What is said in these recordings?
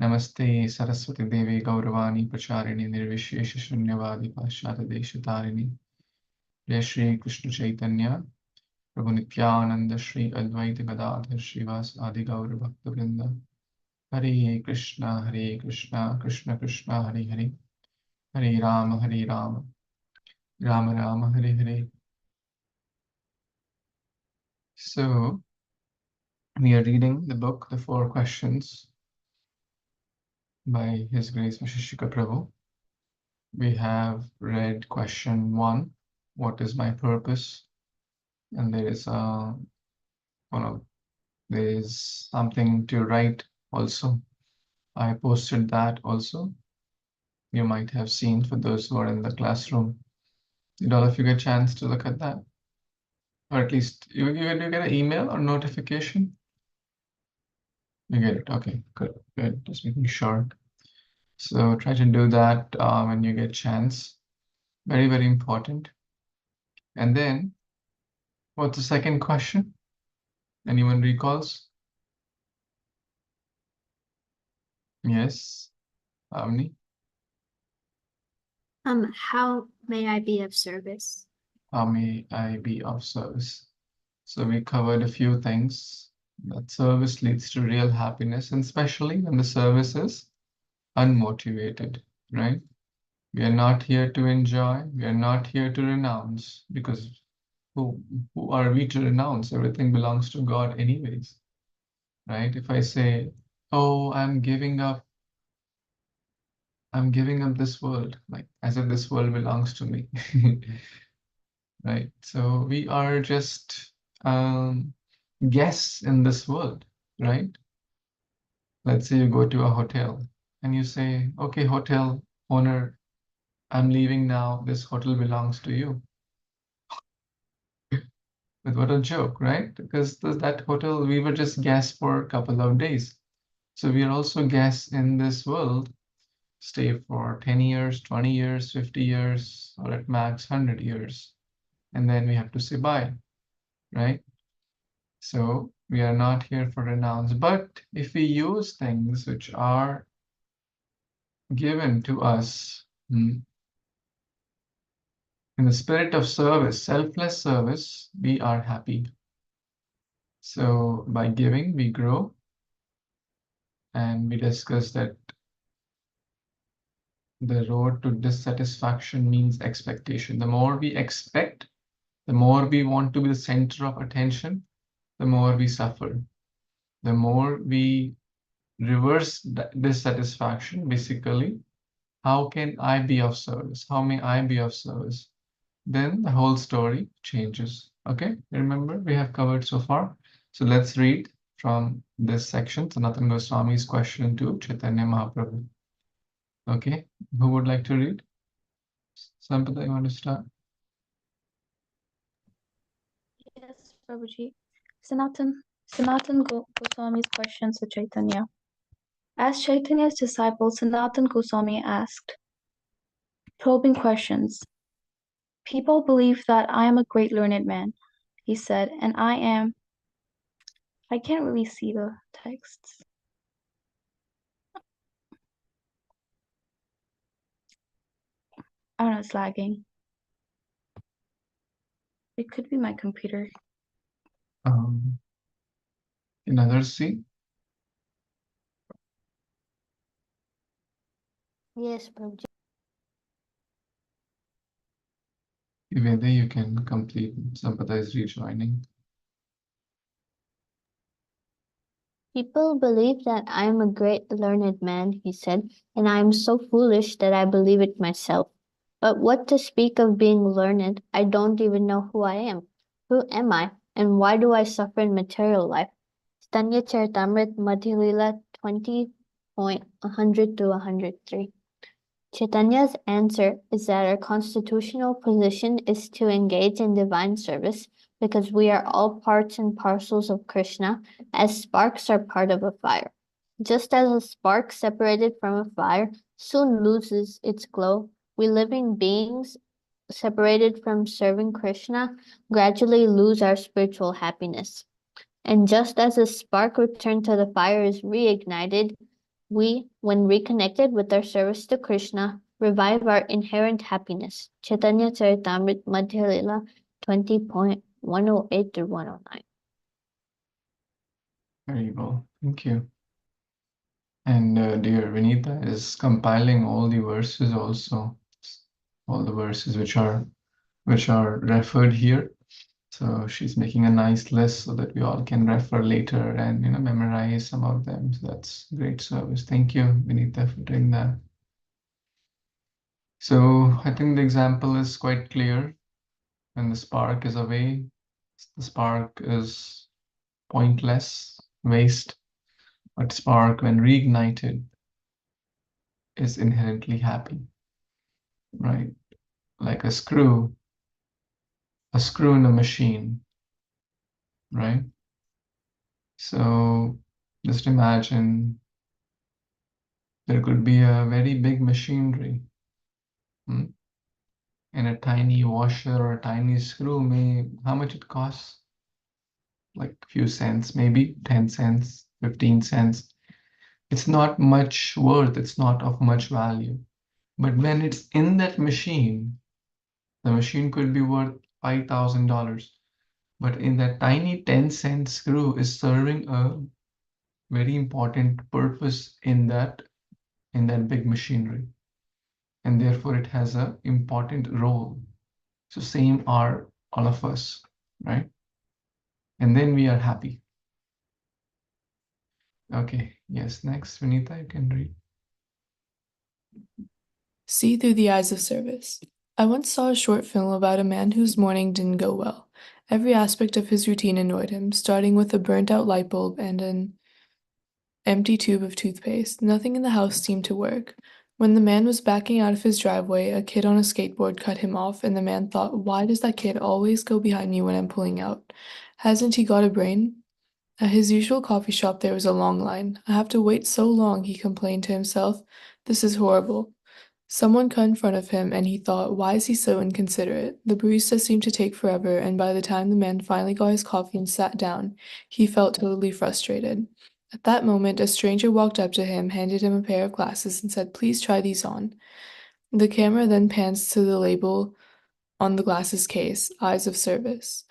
Namaste Saraswati Devi Gauravani Pracharini Nirvishesha Shunyavadi Paschatadeshatarini. Jai Shri Krishna Chaitanya Prabhu Nityananda Shri Advaita Gadadhar Srivas Adi Gaura Bhakta Vrinda. Hare Krishna Krishna Krishna Hare Hare. Hare Rama Rama Rama Hare Hare. So we are reading the book, The Four Questions by His Grace Vaisesika Prabhu. We have read question 1, what is my purpose? And there is something to write also. I posted that also. You might have seen for those who are in the classroom. Did all of you get a chance to look at that? Or at least you get an email or notification? You get it. Okay, good. Just making sure. So try to do that when you get a chance. Very, very important. And then, what's the second question? Anyone recalls? Yes, Avni? How may I be of service? How may I be of service? So we covered a few things. That service leads to real happiness, and especially when the service is unmotivated, right? We are not here to enjoy. We are not here to renounce, because who are we to renounce? Everything belongs to God anyways, right? If I say, oh, I'm giving up this world, like as if this world belongs to me. Right? So we are just guests in this world, right? Let's say you go to a hotel and you say, okay, hotel owner, I'm leaving now. This hotel belongs to you. But what a joke, right? Because that hotel, we were just guests for a couple of days. So we are also guests in this world, stay for 10 years, 20 years, 50 years, or at max 100 years. And then we have to say bye, right? So we are not here for renounce. But if we use things which are given to us in the spirit of service, selfless service, we are happy. So by giving, we grow. And we discussed that the road to dissatisfaction means expectation. The more we expect, the more we want to be the center of attention, the more we suffer. The more we reverse dissatisfaction, basically, how can I be of service? How may I be of service? Then the whole story changes. Okay, remember we have covered so far. So let's read from this section, Sanatana Goswami's question to Chaitanya Mahaprabhu. Okay, who would like to read? Sampada, you want to start? Yes, Prabhuji. Sanatan Goswami's question to Chaitanya. As Chaitanya's disciple, Sanatan Goswami asked probing questions. People believe that I am a great learned man, he said, and I can't really see the texts. I don't know, it's lagging. It could be my computer. Can others see? Yes, Prabhuji. Veda, you can complete. Sampada is rejoining. People believe that I am a great learned man, he said, and I am so foolish that I believe it myself. But what to speak of being learned? I don't even know who I am. Who am I, and why do I suffer in material life? Chaitanya Charitamrita Madhya Lila 20.100 to 103. Chaitanya's answer is that our constitutional position is to engage in divine service because we are all parts and parcels of Krishna, as sparks are part of a fire. Just as a spark separated from a fire soon loses its glow, we living beings separated from serving Krishna gradually lose our spiritual happiness. And just as a spark returned to the fire is reignited, We, when reconnected with our service to Krishna, revive our inherent happiness. Chaitanya Charitamrita Madhya Lila 20.108 through 109. Very well. Thank you. And dear Vinita is compiling all the verses also, all the verses which are referred here. So she's making a nice list so that we all can refer later and memorize some of them. So that's great service. Thank you, Vinita, for doing that. So I think the example is quite clear. When the spark is away, the spark is pointless, waste. But spark, when reignited, is inherently happy, right? Like a screw in a machine, right? So just imagine there could be a very big machinery, and a tiny washer or a tiny screw how much it costs? Like a few cents, maybe 10 cents, 15 cents. It's not much worth, it's not of much value. But when it's in that machine, the machine could be worth $5,000. But in that tiny 10-cent screw is serving a very important purpose in that big machinery. And therefore it has an important role. So same are all of us, right? And then we are happy. Okay, yes, next, Vinita, you can read. See through the eyes of service. I once saw a short film about a man whose morning didn't go well. Every aspect of his routine annoyed him, starting with a burnt out light bulb and an empty tube of toothpaste. Nothing in the house seemed to work. When the man was backing out of his driveway, a kid on a skateboard cut him off, and the man thought, why does that kid always go behind me when I'm pulling out? Hasn't he got a brain? At his usual coffee shop, there was a long line. I have to wait so long, he complained to himself. This is horrible. Someone cut in front of him, and he thought, why is he so inconsiderate? The barista seemed to take forever, and by the time the man finally got his coffee and sat down, he felt totally frustrated. At that moment, a stranger walked up to him, handed him a pair of glasses, and said, please try these on. The camera then pans to the label on the glasses case, Eyes of Service.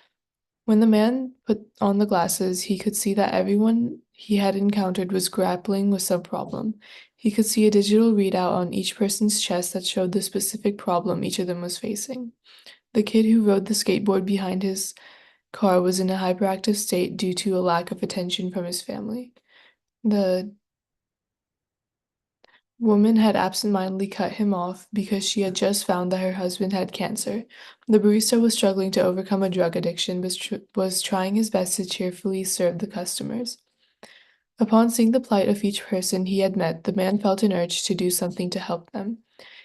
When the man put on the glasses, he could see that everyone he had encountered was grappling with some problem. He could see a digital readout on each person's chest that showed the specific problem each of them was facing. The kid who rode the skateboard behind his car was in a hyperactive state due to a lack of attention from his family. The woman had absentmindedly cut him off because she had just found that her husband had cancer. The barista was struggling to overcome a drug addiction but was trying his best to cheerfully serve the customers. Upon seeing the plight of each person he had met, the man felt an urge to do something to help them.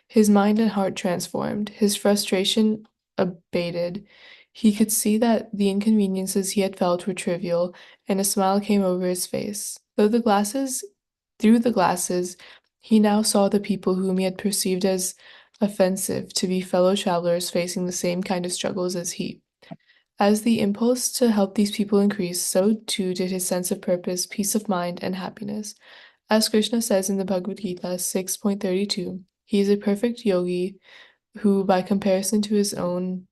His mind and heart transformed, his frustration abated. He could see that the inconveniences he had felt were trivial, and a smile came over his face. Through the glasses, he now saw the people whom he had perceived as offensive to be fellow travelers facing the same kind of struggles as he. As the impulse to help these people increased, so too did his sense of purpose, peace of mind, and happiness. As Krishna says in the Bhagavad Gita 6.32, he is a perfect yogi who, by comparison to his own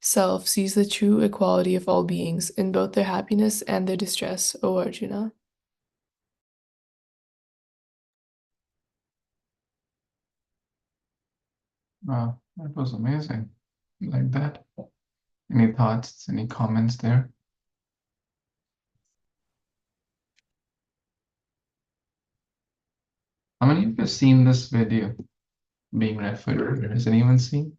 self, sees the true equality of all beings in both their happiness and their distress, O Arjuna. Wow, that was amazing. Like that. Any thoughts, any comments there? How many of you have seen this video being referred here? Has anyone seen?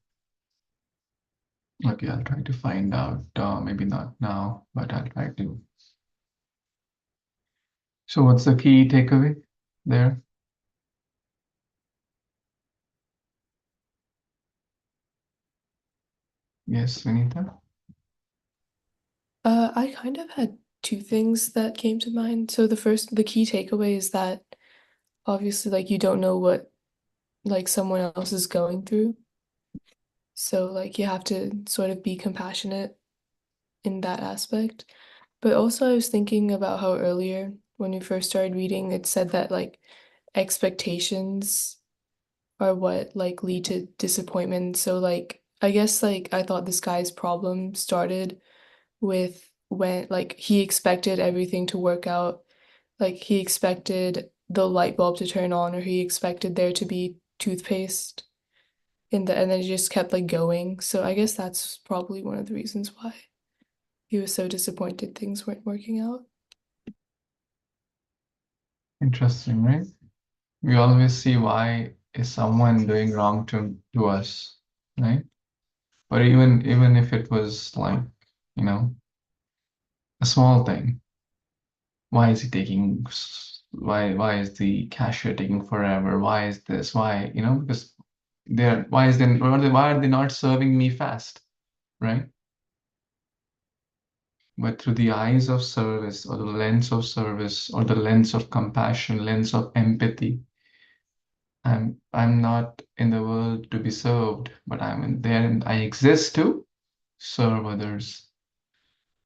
Okay, I'll try to find out. Maybe not now, but I'll try to. So what's the key takeaway there? Yes, Vinita? I kind of had two things that came to mind. So the key takeaway is that obviously, like, you don't know what, like, someone else is going through. So, like, you have to sort of be compassionate in that aspect. But also, I was thinking about how earlier when we first started reading, it said that like expectations are what like lead to disappointment. So like I guess like I thought this guy's problem started with when like he expected everything to work out. Like he expected the light bulb to turn on, or he expected there to be toothpaste and then it just kept like going. So I guess that's probably one of the reasons why he was so disappointed things weren't working out. Interesting, right? We always see why is someone doing wrong to us, right? But even if it was like, you know, a small thing, why is he taking why is the cashier taking forever? Why is this? Why, because why are they not serving me fast, right? But through the eyes of service or the lens of service or the lens of compassion, lens of empathy, I'm not in the world to be served, but I'm in there and I exist to serve others.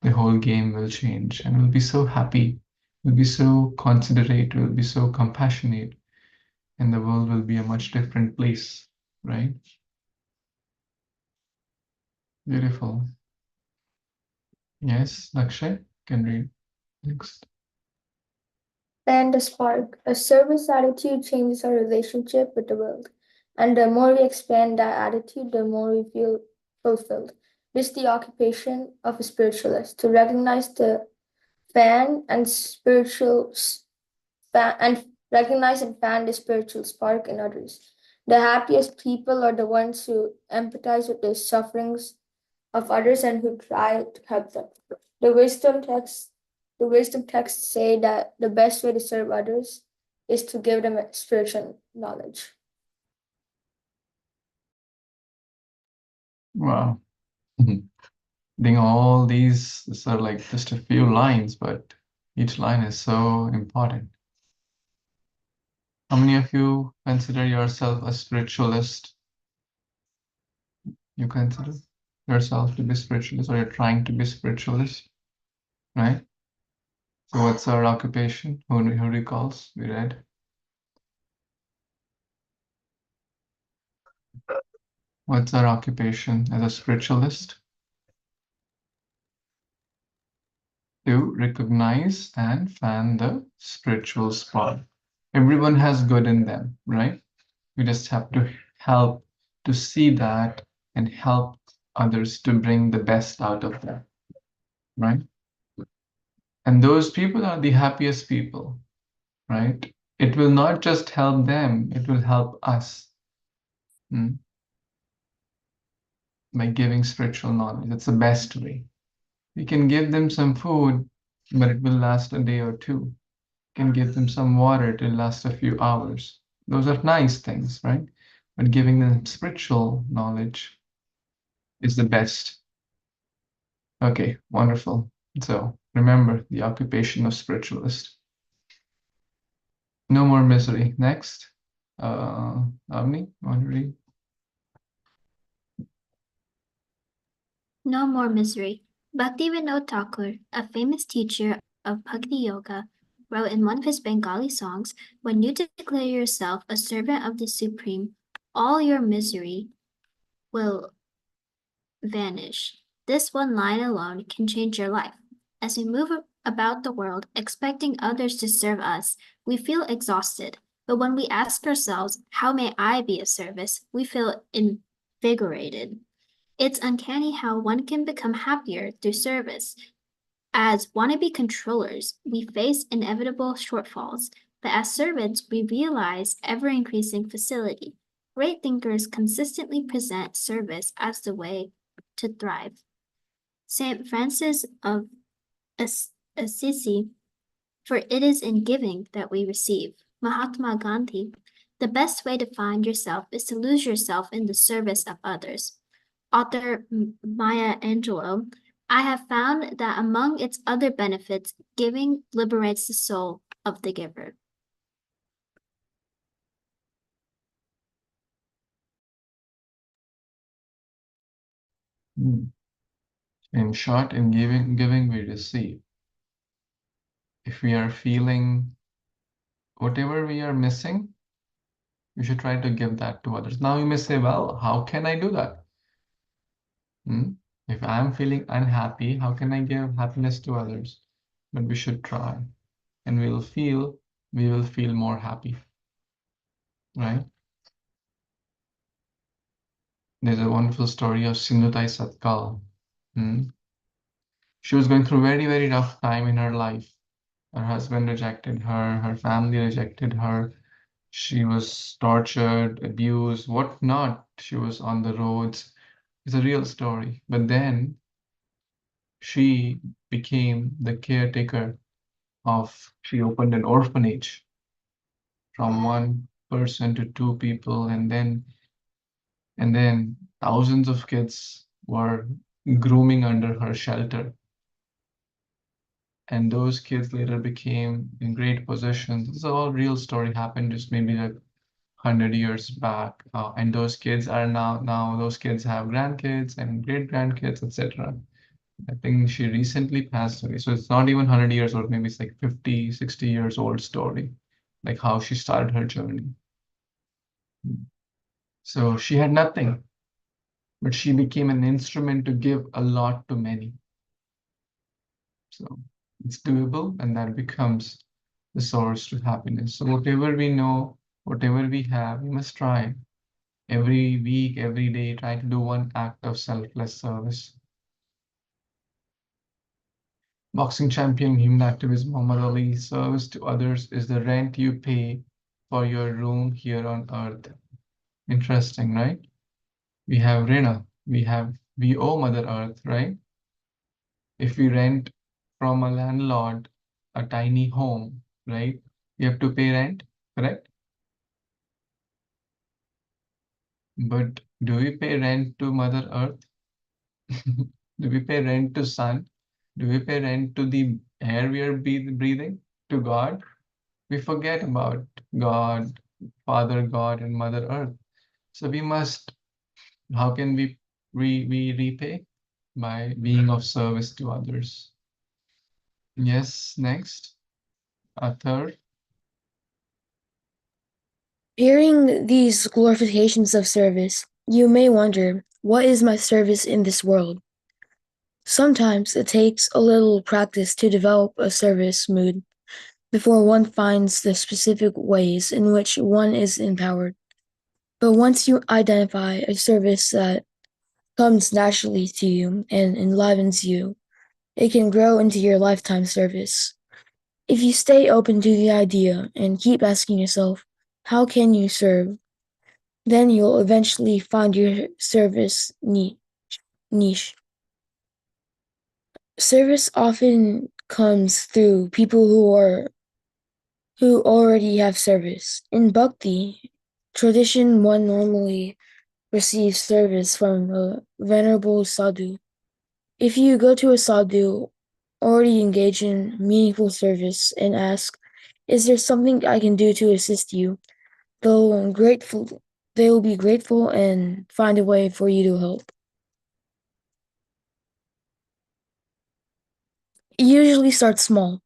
The whole game will change and we'll be so happy, we'll be so considerate, we'll be so compassionate, and the world will be a much different place, right? Beautiful. Yes, Lakshay can read next. And the spark. A service attitude changes our relationship with the world. And the more we expand that attitude, the more we feel fulfilled. This is the occupation of a spiritualist, to recognize the fan and and recognize and fan the spiritual spark in others. The happiest people are the ones who empathize with the sufferings of others and who try to help them. The wisdom texts the wisdom texts say that the best way to serve others is to give them spiritual knowledge. Wow. I think all these are like just a few lines, but each line is so important. How many of you consider yourself a spiritualist? You consider yourself to be spiritualist, or you're trying to be spiritualist, right? So what's our occupation? Who recalls? We read. What's our occupation as a spiritualist? To recognize and fan the spiritual spark. Everyone has good in them, right? We just have to help to see that and help others to bring the best out of them, right? And those people are the happiest people, right? It will not just help them, it will help us, by giving spiritual knowledge. That's the best way. We can give them some food, but it will last a day or two. Can give them some water, it will last a few hours. Those are nice things, right? But giving them spiritual knowledge is the best. Okay, wonderful. So remember the occupation of spiritualist. No more misery. Next, Avni, want to read? No more misery. Bhaktivinoda Thakur, a famous teacher of Bhakti Yoga, wrote in one of his Bengali songs, "When you declare yourself a servant of the Supreme, all your misery will vanish." This one line alone can change your life. As we move about the world expecting others to serve us, we feel exhausted. But when we ask ourselves, "How may I be of service?" we feel invigorated. It's uncanny how one can become happier through service. As wannabe controllers, we face inevitable shortfalls, but as servants, we realize ever increasing facility. Great thinkers consistently present service as the way to thrive. St. Francis of Assisi, "For it is in giving that we receive." Mahatma Gandhi, "The best way to find yourself is to lose yourself in the service of others." Author Maya Angelou, "I have found that among its other benefits, giving liberates the soul of the giver." In short, in giving we receive. if we are feeling whatever we are missing, we should try to give that to others. Now you may say, well, how can I do that? If I'm feeling unhappy, how can I give happiness to others? But we should try, and we will feel more happy, right? There's a wonderful story of Sindhutai Satkal. She was going through very, very rough time in her life. Her husband rejected her, her family rejected her. She was tortured, abused, whatnot. She was on the roads. It's a real story. But then she became the caretaker she opened an orphanage from one person to two people, and then thousands of kids were grooming under her shelter. And those kids later became in great positions. This is all real story, happened just maybe like 100 years back. And those kids are now those kids have grandkids and great grandkids, etc. I think she recently passed away. So it's not even 100 years old, maybe it's like 50, 60 years old story, like how she started her journey. So she had nothing, but she became an instrument to give a lot to many. So it's doable, and that becomes the source to happiness. So whatever we know, whatever we have, we must try every week, every day, try to do one act of selfless service. Boxing champion, human activist Muhammad Ali, service to others is the rent you pay for your room here on earth. Interesting, right? We have Rina, we owe Mother Earth, right? If we rent from a landlord a tiny home, right? We have to pay rent, correct? But do we pay rent to Mother Earth? Do we pay rent to sun? Do we pay rent to the air we are breathing? To God? We forget about God, Father God, and Mother Earth. So we must, how can we repay? By being of service to others. Yes, next. A third. Hearing these glorifications of service, you may wonder, what is my service in this world? Sometimes it takes a little practice to develop a service mood before one finds the specific ways in which one is empowered. But once you identify a service that comes naturally to you and enlivens you, it can grow into your lifetime service. If you stay open to the idea and keep asking yourself, how can you serve? Then you'll eventually find your service niche. Service often comes through people who already have service. In bhakti tradition, one normally receives service from a venerable sadhu. If you go to a sadhu already engaged in meaningful service and ask, "Is there something I can do to assist you?" They will be grateful and find a way for you to help. It usually starts small.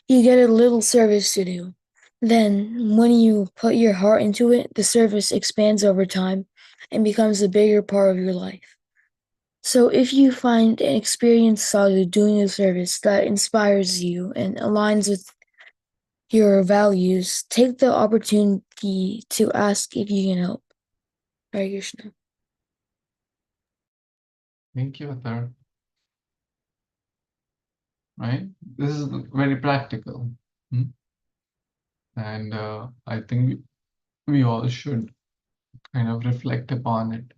You get a little service to do. Then, when you put your heart into it, the service expands over time and becomes a bigger part of your life. So if you find an experienced sadhu doing a service that inspires you and aligns with your values, take the opportunity to ask if you can help. Hare Krishna. Thank you, Athar. Right? This is very practical. And I think we all should kind of reflect upon it.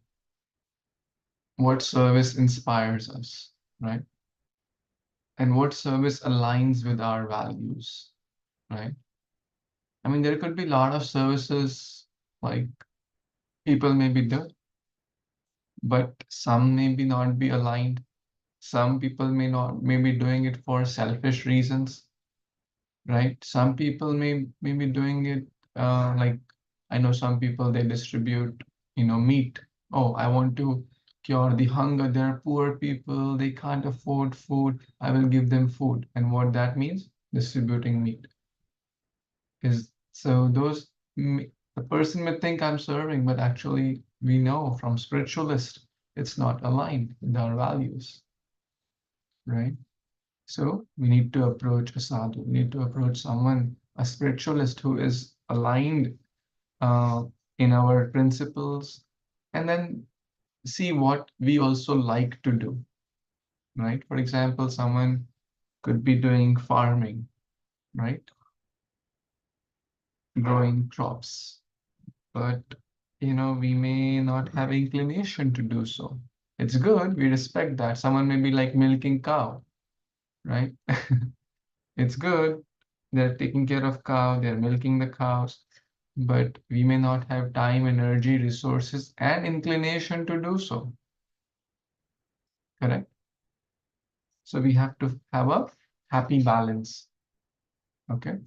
What service inspires us, right? And what service aligns with our values, right? I mean, there could be a lot of services like people may be doing, but some maybe not be aligned. Some people may be doing it for selfish reasons, right? Some people may be doing it like I know some people they distribute, meat. Oh, I want to cure the hunger. There are poor people, they can't afford food. I will give them food. And what that means? distributing meat. The person may think I'm serving, but actually we know from spiritualist it's not aligned with our values, right? So we need to approach a sadhu, we need to approach someone, a spiritualist who is aligned in our principles, and then see what we also like to do, right? For example, someone could be doing farming, right? Growing crops, but we may not have inclination to do so. It's good, we respect that. Someone may be like milking cow, right? It's good, they're taking care of cow, they're milking the cows, but we may not have time, energy, resources, and inclination to do so. Correct? So we have to have a happy balance. Okay.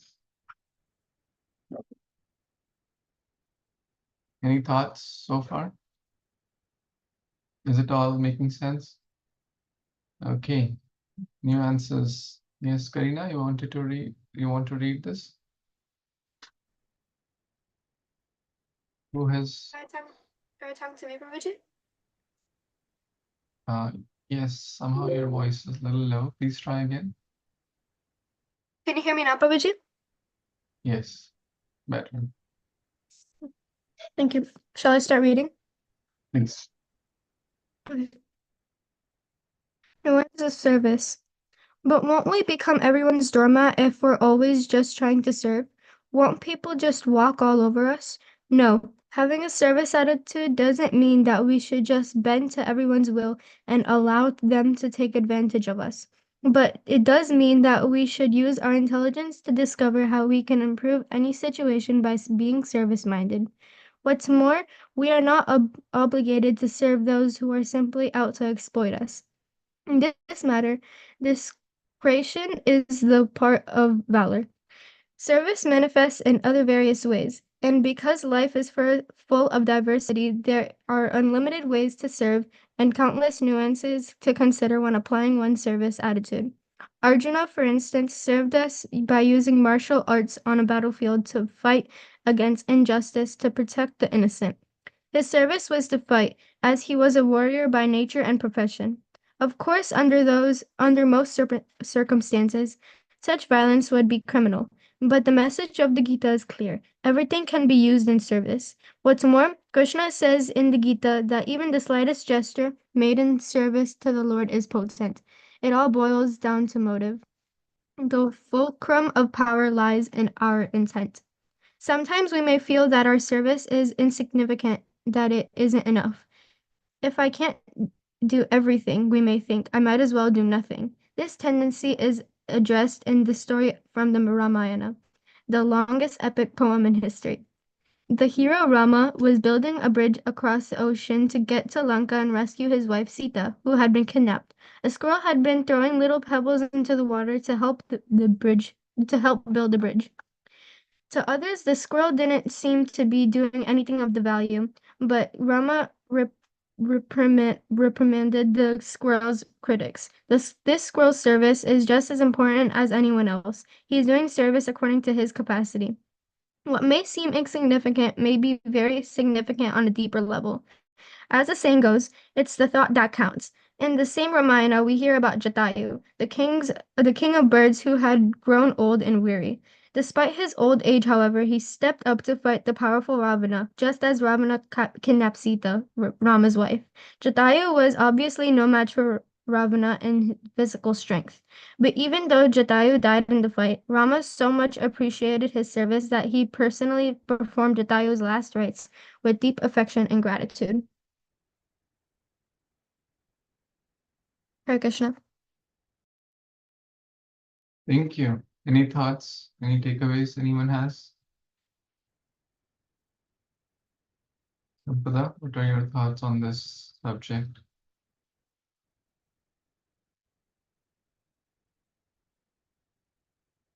Any thoughts so far? Is it all making sense? Okay. New answers. Yes, Karina, you wanted to read. You want to read this? Who has? Are you talking to me, Prabhuji? Yes. Somehow your voice is a little low. Please try again. Can you hear me now, Prabhuji? Yes. Better. Thank you. Shall I start reading? Please. Okay. Nuance of service. But won't we become everyone's doormat if we're always just trying to serve? Won't people just walk all over us? No. Having a service attitude doesn't mean that we should just bend to everyone's will and allow them to take advantage of us. But it does mean that we should use our intelligence to discover how we can improve any situation by being service-minded. What's more, we are not obligated to serve those who are simply out to exploit us. In this matter, discretion is the part of valor. Service manifests in other various ways, and because life is full of diversity, there are unlimited ways to serve and countless nuances to consider when applying one's service attitude. Arjuna, for instance, served us by using martial arts on a battlefield to fight against injustice to protect the innocent. His service was to fight, as he was a warrior by nature and profession. Of course, under most circumstances, such violence would be criminal. But the message of the Gita is clear. Everything can be used in service. What's more, Krishna says in the Gita that even the slightest gesture made in service to the Lord is potent. It all boils down to motive. The fulcrum of power lies in our intent. Sometimes we may feel that our service is insignificant, that it isn't enough. If I can't do everything, we may think, I might as well do nothing. This tendency is addressed in the story from the Ramayana, the longest epic poem in history. The hero Rama was building a bridge across the ocean to get to Lanka and rescue his wife Sita, who had been kidnapped. A squirrel had been throwing little pebbles into the water to help the bridge to help build the bridge. To others, the squirrel didn't seem to be doing anything of the value, but Rama reprimanded the squirrel's critics. This squirrel's service is just as important as anyone else. He is doing service according to his capacity. What may seem insignificant may be very significant on a deeper level. As the saying goes, it's the thought that counts. In the same Ramayana, we hear about Jatayu, the king of birds who had grown old and weary. Despite his old age, however, he stepped up to fight the powerful Ravana, just as Ravana kidnapped Sita, Rama's wife. Jatayu was obviously no match for Ravana in physical strength. But even though Jatayu died in the fight, Rama so much appreciated his service that he personally performed Jatayu's last rites with deep affection and gratitude. Hare Krishna. Thank you. Any thoughts? Any takeaways anyone has? Sampada, what are your thoughts on this subject?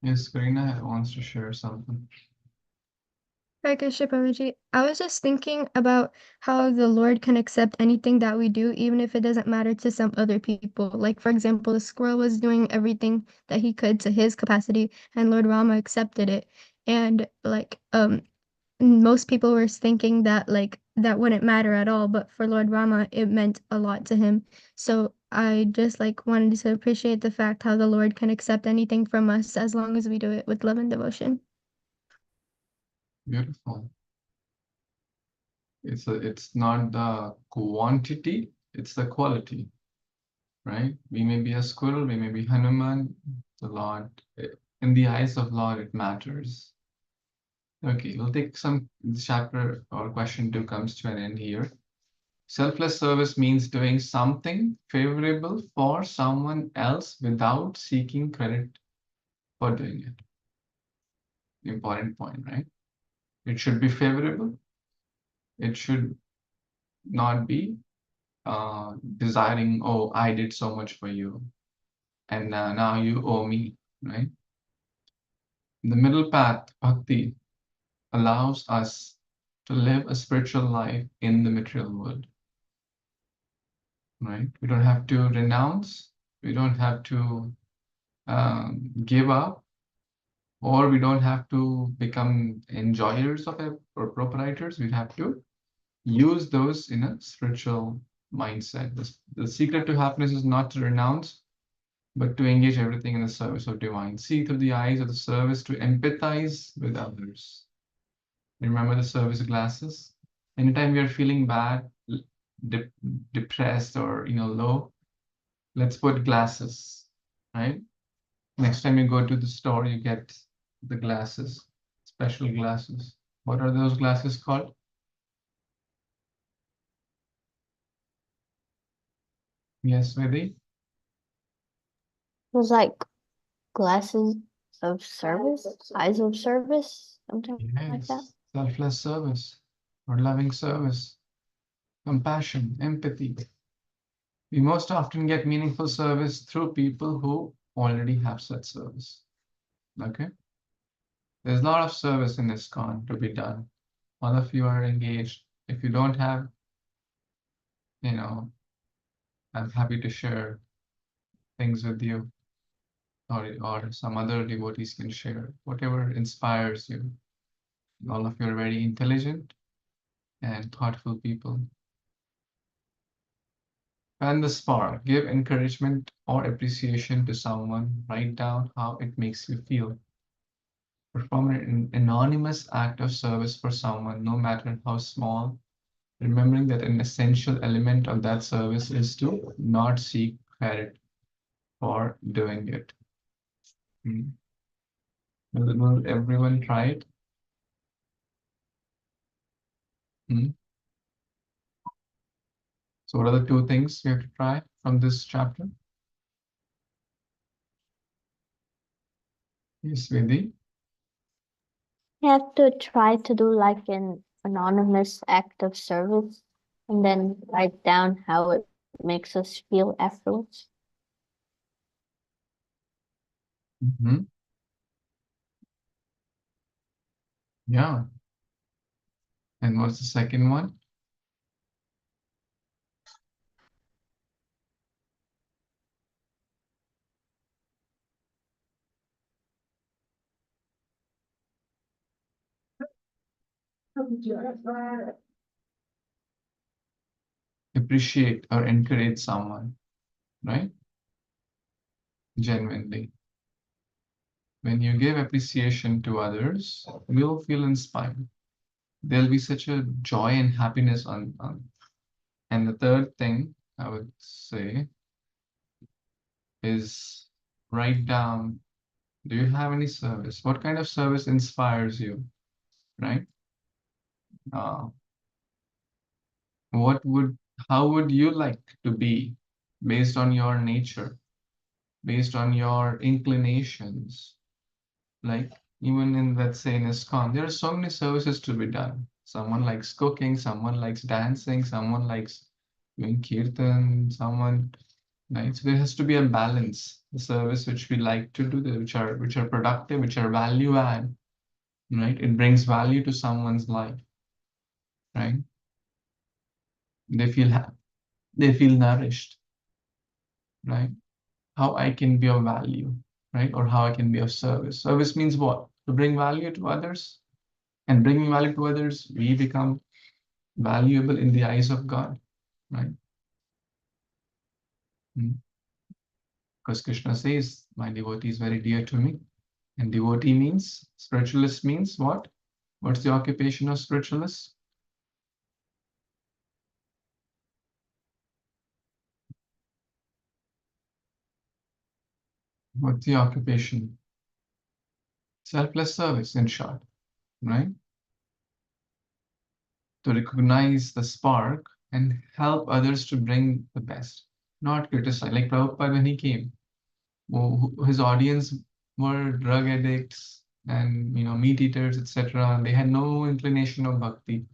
Yes, Karina wants to share something. Hare Krishna, Prabhuji. I was just thinking about how the Lord can accept anything that we do, even if it doesn't matter to some other people. Like, for example, the squirrel was doing everything that he could to his capacity, and Lord Rama accepted it. And most people were thinking that that wouldn't matter at all, but for Lord Rama, it meant a lot to him. So I just wanted to appreciate the fact how the Lord can accept anything from us as long as we do it with love and devotion. Beautiful. It's not the quantity, it's the quality, right? We may be a squirrel, we may be Hanuman. The Lord, in the eyes of Lord, it matters. Okay, we'll take some chapter or question 2 comes to an end here. Selfless service means doing something favorable for someone else without seeking credit for doing it. Important point, right? It should be favorable. It should not be desiring, oh, I did so much for you, and now you owe me, right? The middle path, bhakti, allows us to live a spiritual life in the material world, right? We don't have to renounce, we don't have to give up, or we don't have to become enjoyers of it or proprietors. We have to use those in a spiritual mindset. The secret to happiness is not to renounce, but to engage everything in the service of divine. See through the eyes of the service to empathize with others. Remember the service glasses? Anytime we are feeling bad, de depressed, or low, let's put glasses, right? Next time you go to the store, you get the glasses, special glasses. What are those glasses called? Yes, Vedi? It was like glasses of service, eyes of service, something like that. Yes, selfless service or loving service, compassion, empathy. We most often get meaningful service through people who already have such service. Okay? There's a lot of service in ISKCON to be done. All of you are engaged. If you don't have, I'm happy to share things with you, or some other devotees can share, whatever inspires you. All of you are very intelligent and thoughtful people. Fan the spark, give encouragement or appreciation to someone, write down how it makes you feel. Perform an anonymous act of service for someone, no matter how small, remembering that an essential element of that service is to not seek credit for doing it. Will everyone try it? So what are the 2 things we have to try from this chapter? Yes, Vedi? You have to try to do like an anonymous act of service and then write down how it makes us feel afterwards. Yeah. And what's the second one? Appreciate or encourage someone, right? Genuinely. When you give appreciation to others, you'll feel inspired. There'll be such a joy and happiness on. And the third thing I would say is write down, do you have any service? What kind of service inspires you, right? How would you like to be based on your nature, based on your inclinations? Like even in, let's say, in ISKCON, there are so many services to be done. Someone likes cooking, someone likes dancing, someone likes doing kirtan, right? So there has to be a balance. The service which we like to do, which are productive, which are value add, right? It brings value to someone's life, right? They feel they feel nourished, right? How I can be of value, right? Or how I can be of service. Service means what? To bring value to others. And bringing value to others, we become valuable in the eyes of God, right? Because Krishna says, my devotee is very dear to me. And devotee means, spiritualist means what? What's the occupation of spiritualist? What's the occupation? Selfless service, in short, right? To recognize the spark and help others to bring the best, not criticize. Like Prabhupada, when he came, his audience were drug addicts and meat eaters, etc. And they had no inclination of bhakti.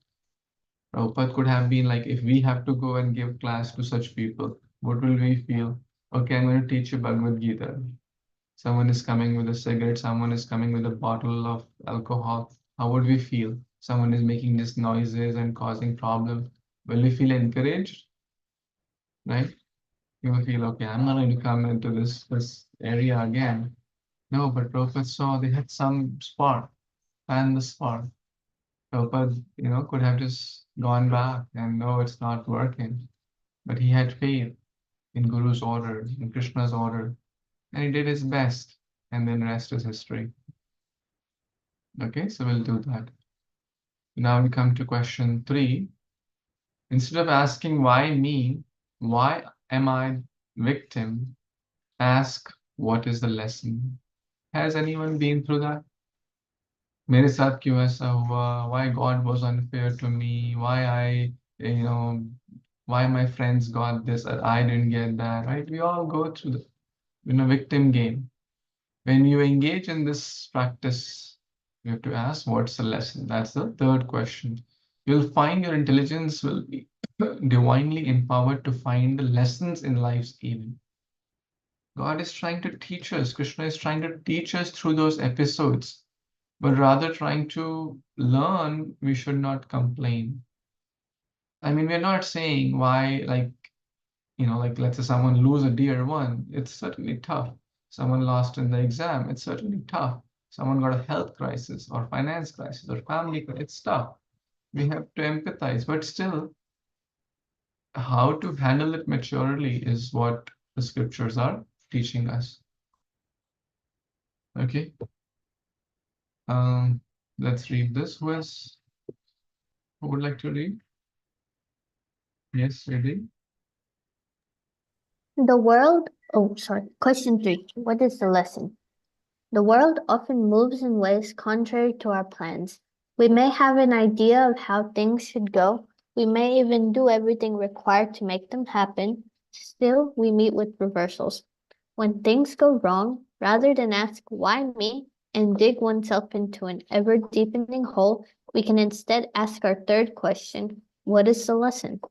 Prabhupada could have been like, if we have to go and give class to such people, what will we feel? Okay, I'm going to teach you Bhagavad Gita. Someone is coming with a cigarette, someone is coming with a bottle of alcohol. How would we feel? Someone is making these noises and causing problems. Will we feel encouraged? Right? You will feel, okay, I'm not going to come into this area again. No, but Prabhupada saw they had some spark, and the spark. Prabhupada, could have just gone back and no, it's not working. But he had faith in Guru's order, in Krishna's order, and he did his best, and then rest is history. Okay, so we'll do that. Now we come to question 3. Instead of asking why me, why am I victim, ask what is the lesson. Has anyone been through that? मेरे साथ क्यों ऐसा हुआ? Why God was unfair to me? Why my friends got this and I didn't get that, right? We all go through the victim game. When you engage in this practice, you have to ask, what's the lesson? That's the third question. You'll find your intelligence will be divinely empowered to find the lessons in life's game. God is trying to teach us, Krishna is trying to teach us through those episodes, but rather trying to learn, we should not complain. I mean, we're not saying why, like let's say someone lose a dear one, it's certainly tough. Someone lost in the exam, it's certainly tough. Someone got a health crisis or finance crisis or family crisis, it's tough. We have to empathize, but still, how to handle it maturely is what the scriptures are teaching us. Okay. Let's read this. Who would like to read? Yes, ready? Question 3. What is the lesson? The world often moves in ways contrary to our plans. We may have an idea of how things should go. We may even do everything required to make them happen. Still, we meet with reversals. When things go wrong, rather than ask, why me, and dig oneself into an ever-deepening hole, we can instead ask our third question, what is the lesson?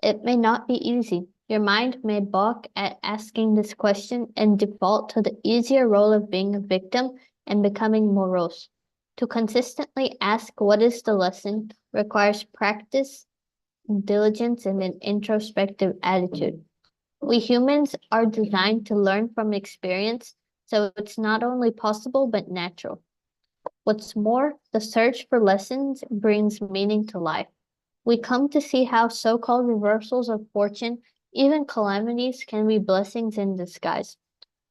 It may not be easy. Your mind may balk at asking this question and default to the easier role of being a victim and becoming morose. To consistently ask what is the lesson requires practice, diligence, and an introspective attitude. We humans are designed to learn from experience, so it's not only possible but natural. What's more, the search for lessons brings meaning to life. We come to see how so-called reversals of fortune, even calamities, can be blessings in disguise.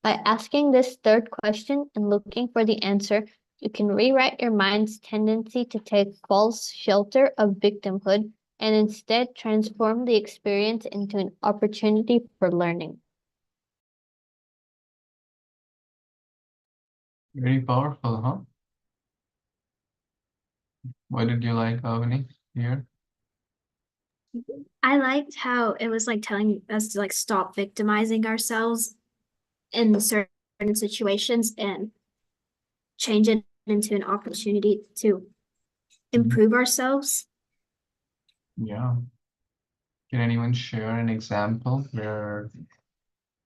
By asking this third question and looking for the answer, you can rewrite your mind's tendency to take false shelter of victimhood and instead transform the experience into an opportunity for learning. Very powerful, huh? What did you like, Avani, here? I liked how it was like telling us to like stop victimizing ourselves in certain situations and change it into an opportunity to improve ourselves. Yeah. Can anyone share an example where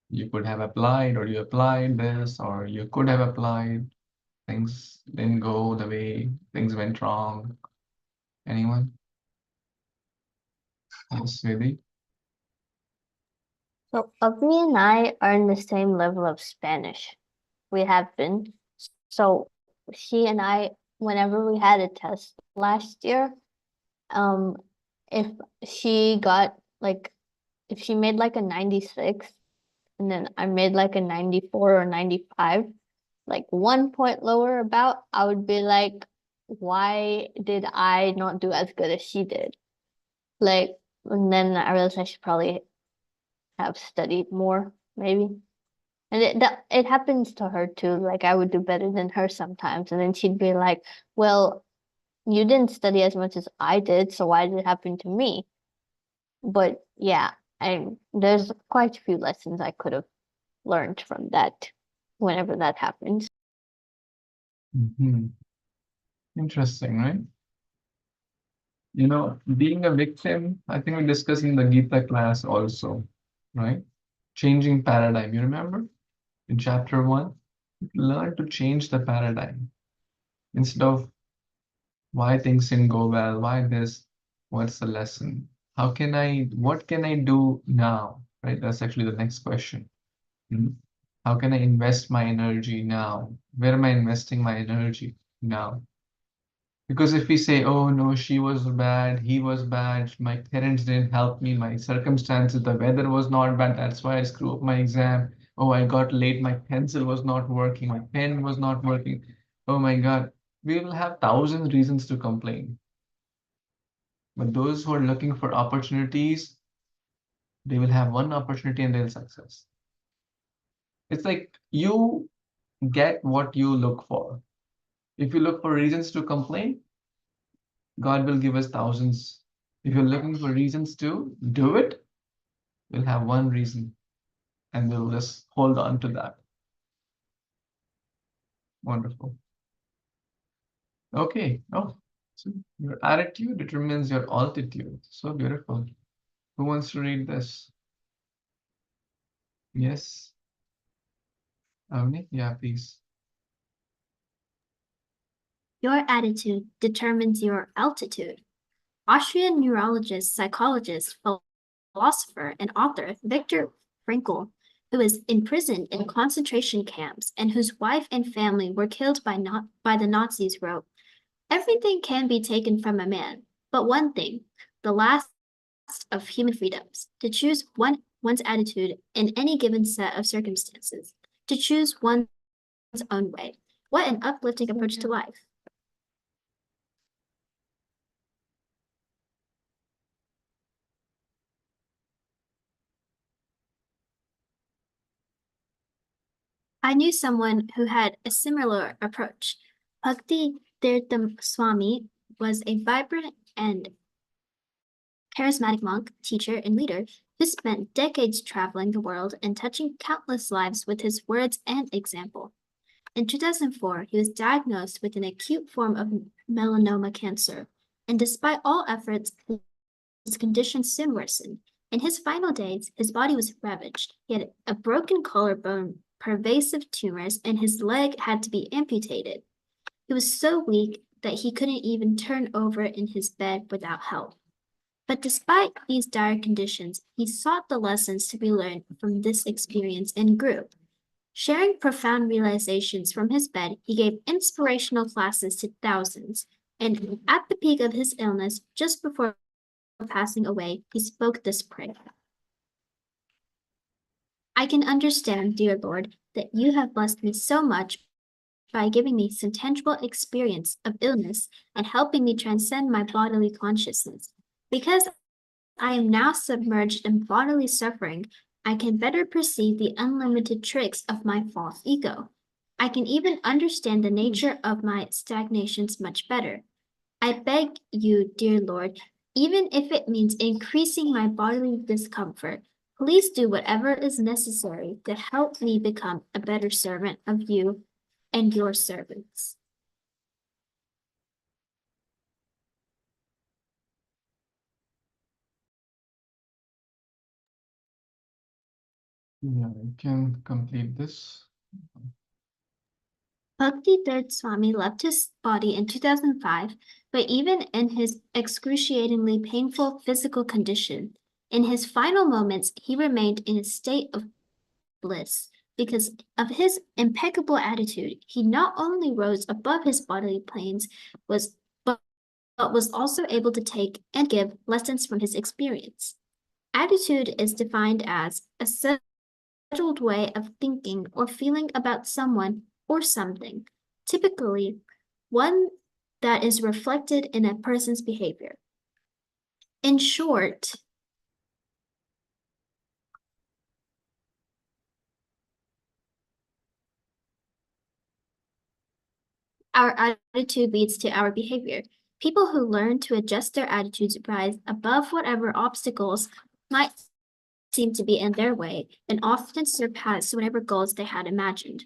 you could have applied or you applied this or you could have applied things didn't go the way things went wrong? Anyone? Yes, Vedi? So Avni and I are in the same level of Spanish. We have been. So she and I, whenever we had a test last year, um, if she got like, if she made like a 96, and then I made like a 94 or 95, like 1 point lower about, I would be like, why did I not do as good as she did? Like, and then I realized I should probably have studied more, maybe. And it happens to her too. Like I would do better than her sometimes, and then she'd be like, "Well, you didn't study as much as I did, so why did it happen to me?" But yeah, there's quite a few lessons I could have learned from that whenever that happens. Interesting, right? You know, being a victim, I think we discussed in the Gita class also, right? Changing paradigm. You remember in chapter 1? Learn to change the paradigm instead of why things didn't go well, why this, what's the lesson? What can I do now? Right? That's actually the next question. How can I invest my energy now? Where am I investing my energy now? Because if we say, oh no, she was bad, he was bad, my parents didn't help me, my circumstances, the weather was not bad, that's why I screwed up my exam. Oh, I got late, my pencil was not working, my pen was not working. Oh my God, we will have thousand reasons to complain. But those who are looking for opportunities, they will have one opportunity and they'll success. It's like you get what you look for. If you look for reasons to complain, God will give us thousands. If you're looking for reasons to do it, we'll have one reason and we'll just hold on to that. Wonderful. Okay. Oh, so your attitude determines your altitude. So beautiful. Who wants to read this? Yes. Avni? Yeah, please. Your attitude determines your altitude. Austrian neurologist, psychologist, philosopher, and author Viktor Frankl, who was imprisoned in concentration camps and whose wife and family were killed by the Nazis, wrote, "Everything can be taken from a man, but one thing, the last of human freedoms, to choose one's attitude in any given set of circumstances, to choose one's own way. What an uplifting approach to life." I knew someone who had a similar approach. Bhakti Tirtham Swami was a vibrant and charismatic monk, teacher, and leader who spent decades traveling the world and touching countless lives with his words and example. In 2004, he was diagnosed with an acute form of melanoma cancer, and despite all efforts, his condition soon worsened. In his final days, his body was ravaged. He had a broken collarbone, pervasive tumors, and his leg had to be amputated. He was so weak that he couldn't even turn over in his bed without help. But despite these dire conditions, he sought the lessons to be learned from this experience and grew. Sharing profound realizations from his bed, he gave inspirational classes to thousands. And at the peak of his illness, just before passing away, he spoke this prayer: "I can understand, dear Lord, that you have blessed me so much by giving me some tangible experience of illness and helping me transcend my bodily consciousness. Because I am now submerged in bodily suffering, I can better perceive the unlimited tricks of my false ego. I can even understand the nature of my stagnations much better. I beg you, dear Lord, even if it means increasing my bodily discomfort, please do whatever is necessary to help me become a better servant of you and your servants." Yeah, you can complete this. Bhakti Third Swami left his body in 2005, but even in his excruciatingly painful physical condition, in his final moments, he remained in a state of bliss. Because of his impeccable attitude, he not only rose above his bodily planes, but was also able to take and give lessons from his experience. Attitude is defined as a settled way of thinking or feeling about someone or something, typically one that is reflected in a person's behavior. In short, our attitude leads to our behavior. People who learn to adjust their attitudes rise above whatever obstacles might seem to be in their way and often surpass whatever goals they had imagined.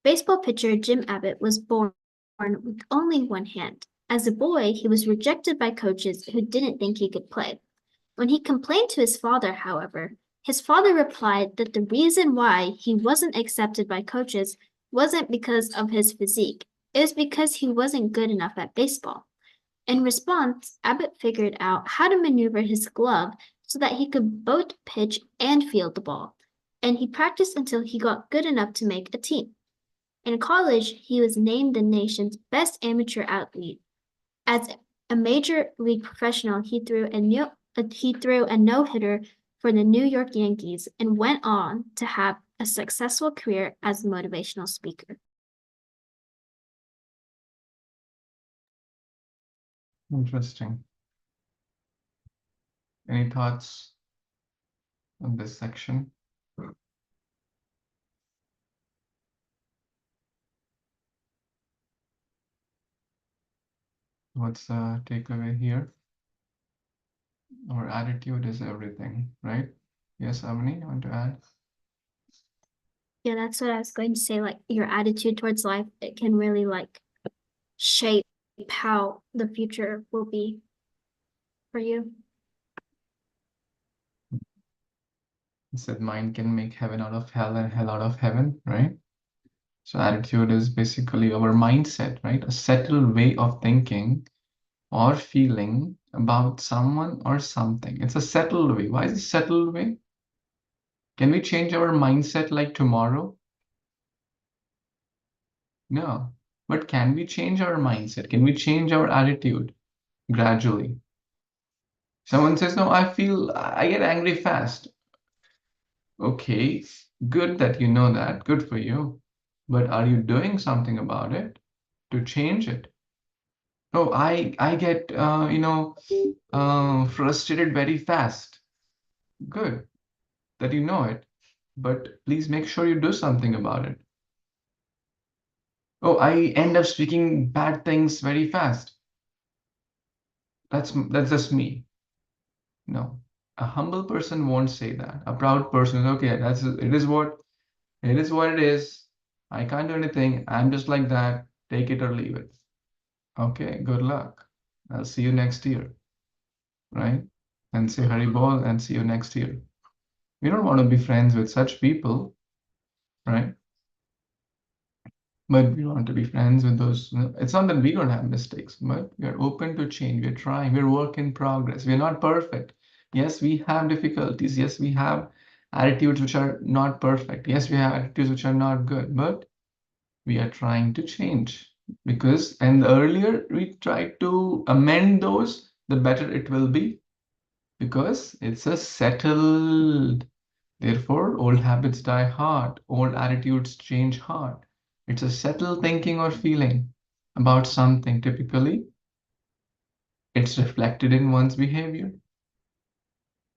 Baseball pitcher Jim Abbott was born with only one hand. As a boy, he was rejected by coaches who didn't think he could play. When he complained to his father, however, his father replied that the reason why he wasn't accepted by coaches wasn't because of his physique, it was because he wasn't good enough at baseball. In response, Abbott figured out how to maneuver his glove so that he could both pitch and field the ball, and he practiced until he got good enough to make a team. In college, he was named the nation's best amateur athlete. As a major league professional, he threw a no-hitter for the New York Yankees and went on to have a successful career as a motivational speaker. Interesting. Any thoughts on this section? What's the takeaway here? Our attitude is everything, right? Yes, Avani, you want to add? Yeah, that's what I was going to say. Like your attitude towards life, it can really like shape how the future will be for you. It said mind can make heaven out of hell and hell out of heaven, right? So attitude is basically our mindset, right? A settled way of thinking or feeling about someone or something. It's a settled way. Why is it settled way? Can we change our mindset like tomorrow? No. But can we change our mindset? Can we change our attitude gradually? Someone says, no, I get angry fast. Okay, good that you know that. Good for you. But are you doing something about it to change it? Oh, I get frustrated very fast. Good that you know it, but please make sure you do something about it. Oh, I end up speaking bad things very fast. That's just me. No, a humble person won't say that. A proud person is okay. It is what it is. I can't do anything. I'm just like that. Take it or leave it. Okay, good luck. I'll see you next year, right? And say Hari Bol and see you next year. We don't want to be friends with such people, right? But we want to be friends with those. It's not that we don't have mistakes, but we are open to change. We're trying. We're work in progress. We're not perfect. Yes, we have difficulties. Yes, we have attitudes which are not perfect. Yes, we have attitudes which are not good, but we are trying to change and the earlier we try to amend those, the better it will be because it's a settled. Therefore, old habits die hard, old attitudes change hard. It's a settled thinking or feeling about something. Typically, it's reflected in one's behavior,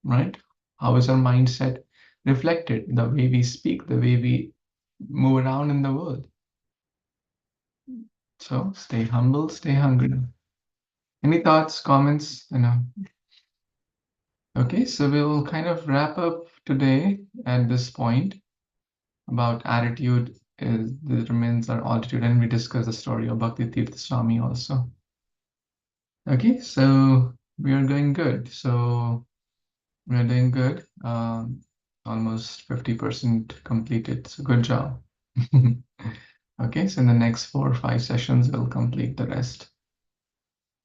right? How is our mindset reflected? The way we speak, the way we move around in the world. So stay humble, stay hungry. Any thoughts, comments? Okay, so we'll kind of wrap up today at this point about attitude determines our altitude, and we discuss the story of Bhakti Tirtha Swami also. Okay, so we are going good. So we're doing good. Almost 50% completed. So good job. Okay, so in the next 4 or 5 sessions, we'll complete the rest.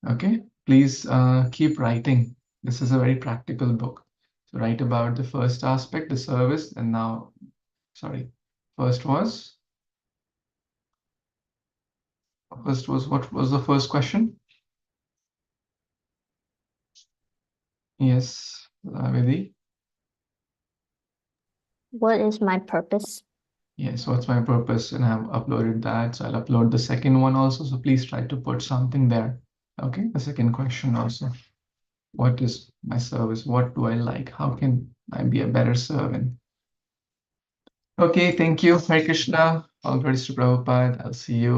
Okay, please keep writing. This is a very practical book. So write about the first aspect, the service, and now, sorry, first was what was the first question? Yes, Vidhi. What is my purpose? Yes, what's my purpose? And I've uploaded that. So I'll upload the second one also. So please try to put something there. Okay, the second question also. What is my service? What do I like? How can I be a better servant? Okay, thank you. Hare Krishna. All glories to Prabhupada. I'll see you.